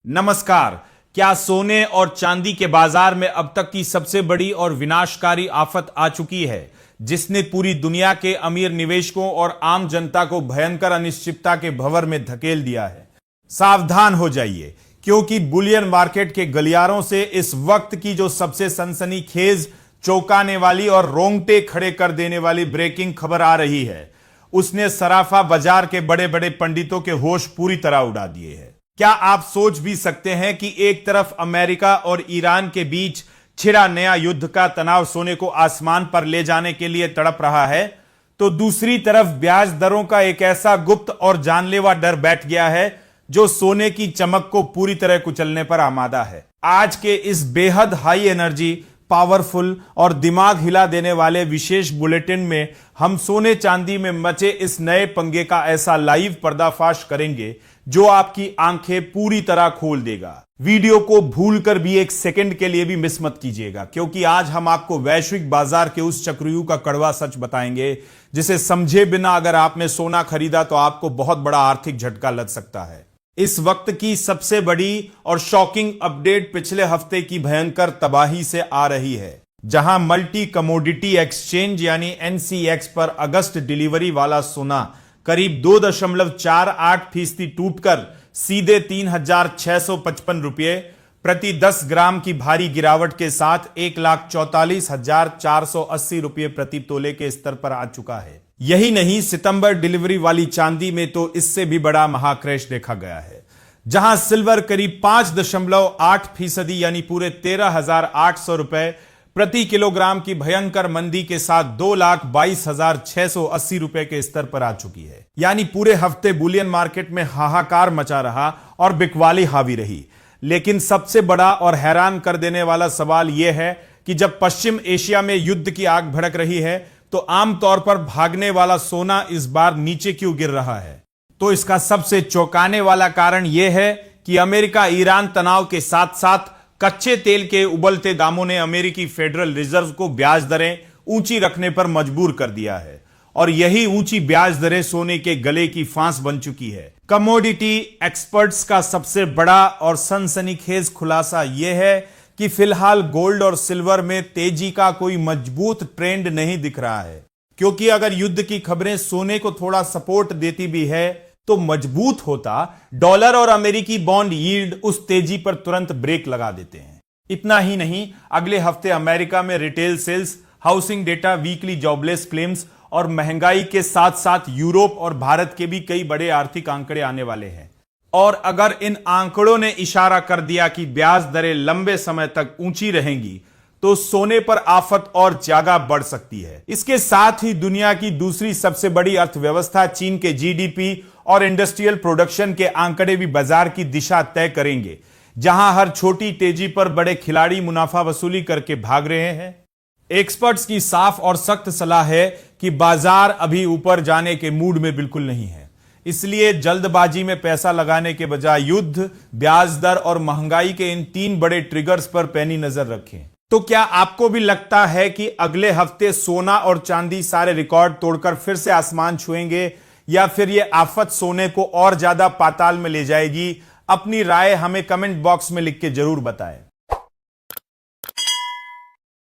नमस्कार। क्या सोने और चांदी के बाजार में अब तक की सबसे बड़ी और विनाशकारी आफत आ चुकी है, जिसने पूरी दुनिया के अमीर निवेशकों और आम जनता को भयंकर अनिश्चितता के भंवर में धकेल दिया है? सावधान हो जाइए, क्योंकि बुलियन मार्केट के गलियारों से इस वक्त की जो सबसे सनसनीखेज, चौंकाने वाली और रोंगटे खड़े कर देने वाली ब्रेकिंग खबर आ रही है, उसने सराफा बाजार के बड़े बड़े पंडितों के होश पूरी तरह उड़ा दिए हैं। क्या आप सोच भी सकते हैं कि एक तरफ अमेरिका और ईरान के बीच छिड़ा नया युद्ध का तनाव सोने को आसमान पर ले जाने के लिए तड़प रहा है, तो दूसरी तरफ ब्याज दरों का एक ऐसा गुप्त और जानलेवा डर बैठ गया है जो सोने की चमक को पूरी तरह कुचलने पर आमादा है। आज के इस बेहद हाई एनर्जी, पावरफुल और दिमाग हिला देने वाले विशेष बुलेटिन में हम सोने चांदी में मचे इस नए पंगे का ऐसा लाइव पर्दाफाश करेंगे जो आपकी आंखें पूरी तरह खोल देगा। वीडियो को भूलकर भी एक सेकंड के लिए भी मिस मत कीजिएगा, क्योंकि आज हम आपको वैश्विक बाजार के उस चक्रव्यूह का कड़वा सच बताएंगे जिसे समझे बिना अगर आपने सोना खरीदा तो आपको बहुत बड़ा आर्थिक झटका लग सकता है। इस वक्त की सबसे बड़ी और शॉकिंग अपडेट पिछले हफ्ते की भयंकर तबाही से आ रही है, जहां मल्टी कमोडिटी एक्सचेंज यानी एनसीएक्स पर अगस्त डिलीवरी वाला सोना करीब 2.48% टूटकर सीधे 3,655 रुपये प्रति 10 ग्राम की भारी गिरावट के साथ 1,44,480 रुपये प्रति तोले के स्तर पर आ चुका है। यही नहीं, सितंबर डिलीवरी वाली चांदी में तो इससे भी बड़ा महाक्रैश देखा गया है, जहां सिल्वर करीब 5.8% यानी पूरे 13,800 रुपए प्रति किलोग्राम की भयंकर मंदी के साथ 2,22,680 रुपए के स्तर पर आ चुकी है। यानी पूरे हफ्ते बुलियन मार्केट में हाहाकार मचा रहा और बिकवाली हावी रही। लेकिन सबसे बड़ा और हैरान कर देने वाला सवाल यह है कि जब पश्चिम एशिया में युद्ध की आग भड़क रही है तो आमतौर पर भागने वाला सोना इस बार नीचे क्यों गिर रहा है? तो इसका सबसे चौंकाने वाला कारण यह है कि अमेरिका ईरान तनाव के साथ साथ कच्चे तेल के उबलते दामों ने अमेरिकी फेडरल रिजर्व को ब्याज दरें ऊंची रखने पर मजबूर कर दिया है, और यही ऊंची ब्याज दरें सोने के गले की फांस बन चुकी है। कमोडिटी एक्सपर्ट्स का सबसे बड़ा और सनसनीखेज खुलासा यह है कि फिलहाल गोल्ड और सिल्वर में तेजी का कोई मजबूत ट्रेंड नहीं दिख रहा है, क्योंकि अगर युद्ध की खबरें सोने को थोड़ा सपोर्ट देती भी है तो मजबूत होता, डॉलर और अमेरिकी बॉन्ड यील्ड उस तेजी पर तुरंत ब्रेक लगा देते हैं। इतना ही नहीं, अगले हफ्ते अमेरिका में retail sales, housing data, weekly jobless claims और महंगाई के साथ साथ यूरोप और भारत के भी कई बड़े आर्थिक आंकड़े आने वाले हैं। और अगर इन आंकड़ों ने इशारा कर दिया कि ब्याज दरें लंबे समय तक ऊंची रहेंगी तो सोने पर आफत और ज्यादा बढ़ सकती है। इसके साथ ही दुनिया की दूसरी सबसे बड़ी अर्थव्यवस्था चीन के जीडीपी और इंडस्ट्रियल प्रोडक्शन के आंकड़े भी बाजार की दिशा तय करेंगे, जहां हर छोटी तेजी पर बड़े खिलाड़ी मुनाफा वसूली करके भाग रहे हैं। एक्सपर्ट्स की साफ और सख्त सलाह है कि बाजार अभी ऊपर जाने के मूड में बिल्कुल नहीं है, इसलिए जल्दबाजी में पैसा लगाने के बजाय युद्ध, ब्याज दर और महंगाई के इन 3 बड़े ट्रिगर्स पर पैनी नजर रखें। तो क्या आपको भी लगता है कि अगले हफ्ते सोना और चांदी सारे रिकॉर्ड तोड़कर फिर से आसमान छुएंगे, या फिर यह आफत सोने को और ज्यादा पाताल में ले जाएगी? अपनी राय हमें कमेंट बॉक्स में लिख के जरूर बताएं।